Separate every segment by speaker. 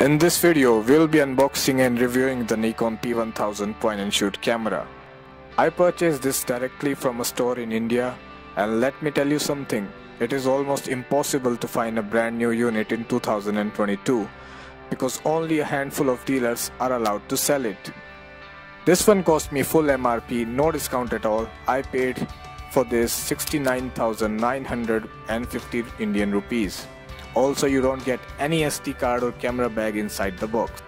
Speaker 1: In this video, we'll be unboxing and reviewing the Nikon P1000 point and shoot camera. I purchased this directly from a store in India, and let me tell you something, it is almost impossible to find a brand new unit in 2022 because only a handful of dealers are allowed to sell it. This one cost me full MRP, no discount at all. I paid for this 69,950 Indian rupees. Also, you don't get any SD card or camera bag inside the box.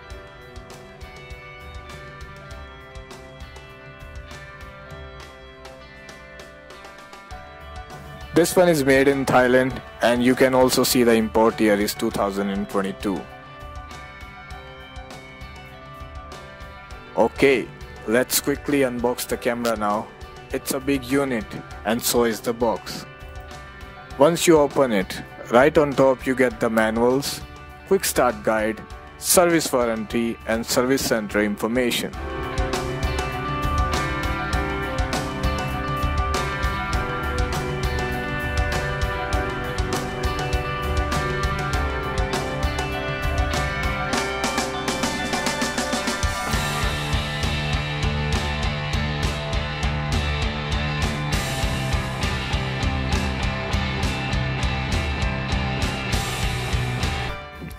Speaker 1: This one is made in Thailand, and you can also see the import year is 2022. Okay, let's quickly unbox the camera now. It's a big unit, and so is the box. Once you open it, right on top you get the manuals, quick start guide, service warranty and service center information.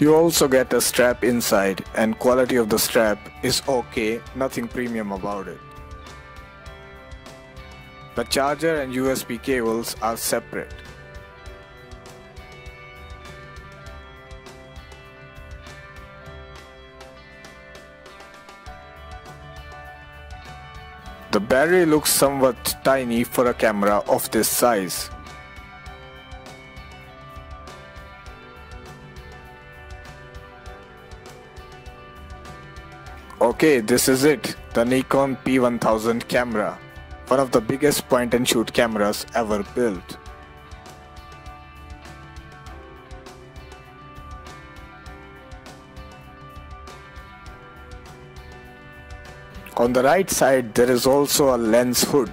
Speaker 1: You also get a strap inside, and quality of the strap is okay, nothing premium about it. The charger and USB cables are separate. The battery looks somewhat tiny for a camera of this size. Okay, this is it, the Nikon P1000 camera, one of the biggest point and shoot cameras ever built. On the right side there is also a lens hood.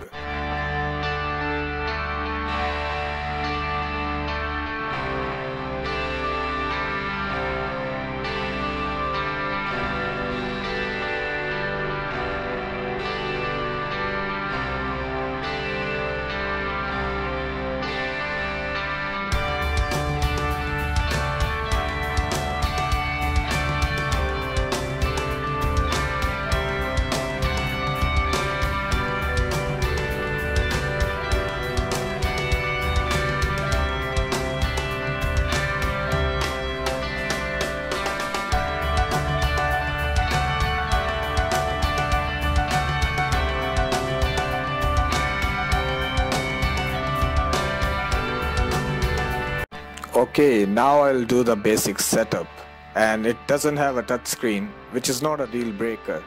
Speaker 1: Okay, now I'll do the basic setup, and it doesn't have a touchscreen, which is not a deal breaker.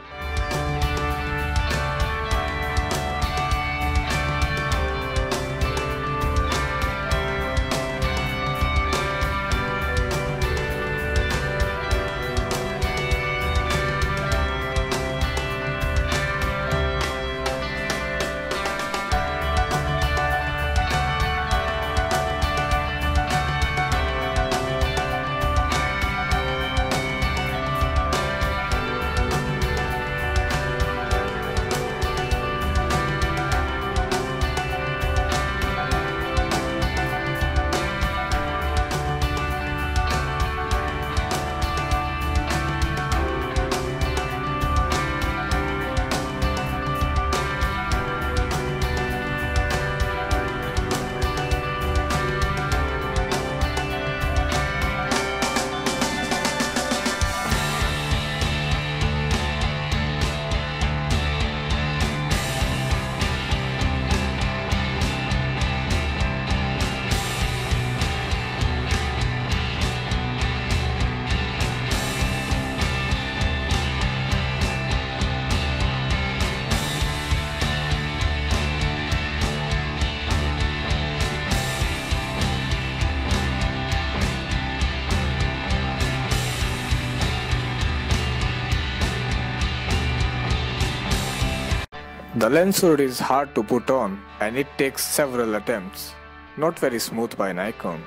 Speaker 1: The lens hood is hard to put on, and it takes several attempts. Not very smooth by Nikon.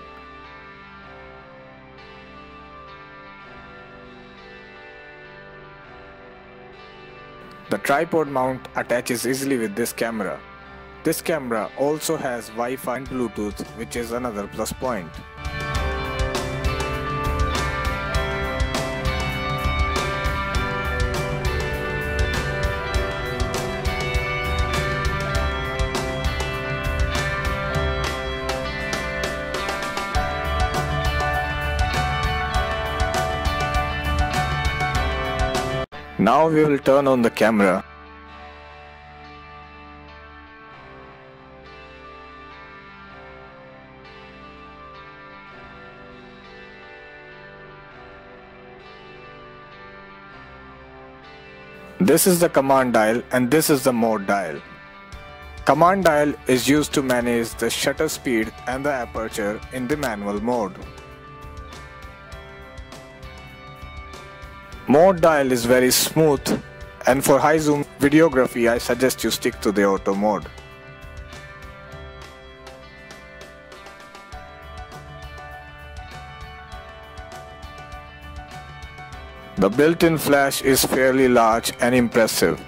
Speaker 1: The tripod mount attaches easily with this camera. This camera also has Wi-Fi and Bluetooth, which is another plus point. Now we will turn on the camera. This is the command dial and this is the mode dial. Command dial is used to manage the shutter speed and the aperture in the manual mode. Mode dial is very smooth, and for high zoom videography I suggest you stick to the auto mode. The built-in flash is fairly large and impressive.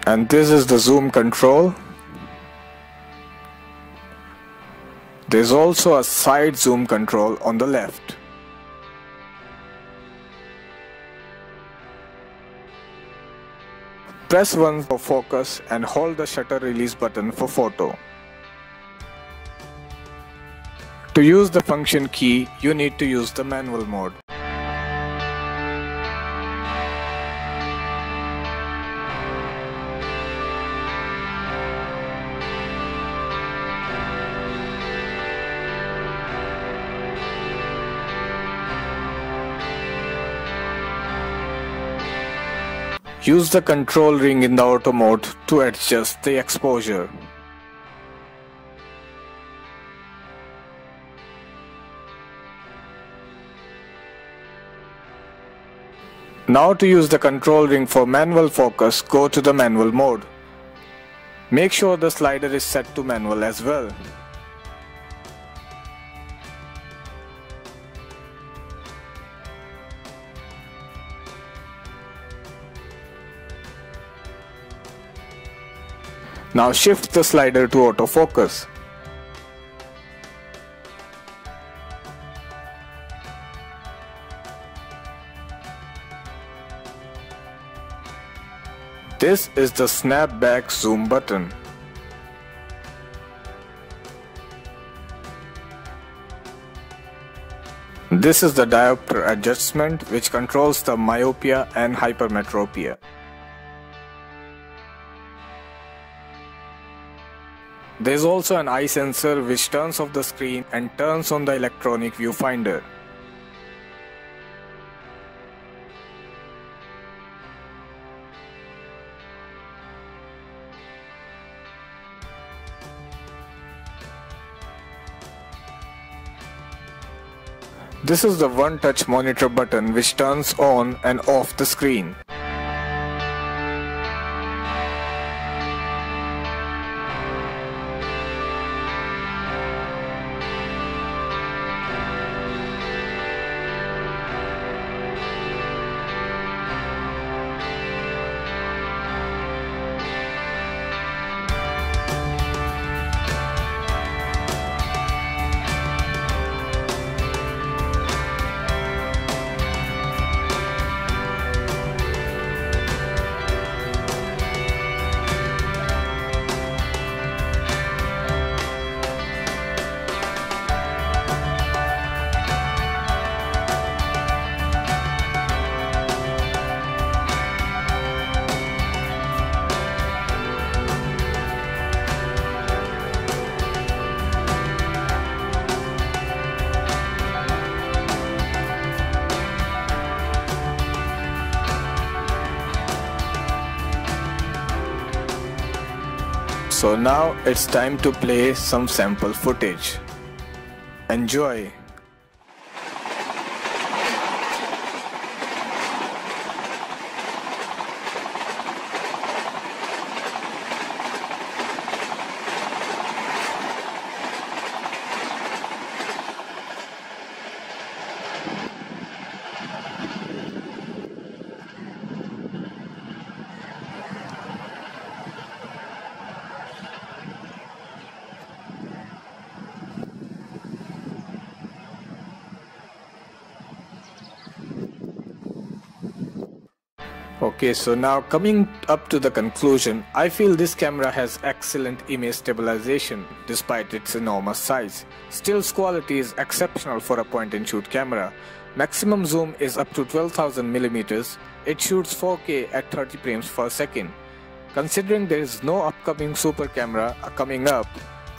Speaker 1: And this is the zoom control. There's also a side zoom control on the left. Press 1 for focus and hold the shutter release button for photo. To use the function key, you need to use the manual mode. Use the control ring in the auto mode to adjust the exposure. Now to use the control ring for manual focus, go to the manual mode. Make sure the slider is set to manual as well. Now shift the slider to autofocus. This is the snap back zoom button. This is the diopter adjustment which controls the myopia and hypermetropia. There is also an eye sensor which turns off the screen and turns on the electronic viewfinder. This is the one-touch monitor button which turns on and off the screen. So now it's time to play some sample footage. Enjoy! Okay, so now coming up to the conclusion, I feel this camera has excellent image stabilization despite its enormous size. Stills quality is exceptional for a point-and-shoot camera. Maximum zoom is up to 12,000 mm. It shoots 4K at 30 frames per second. Considering there is no upcoming super camera coming up,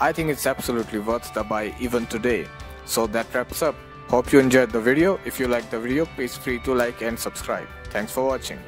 Speaker 1: I think it's absolutely worth the buy even today. So that wraps up. Hope you enjoyed the video. If you liked the video, please free to like and subscribe. Thanks for watching.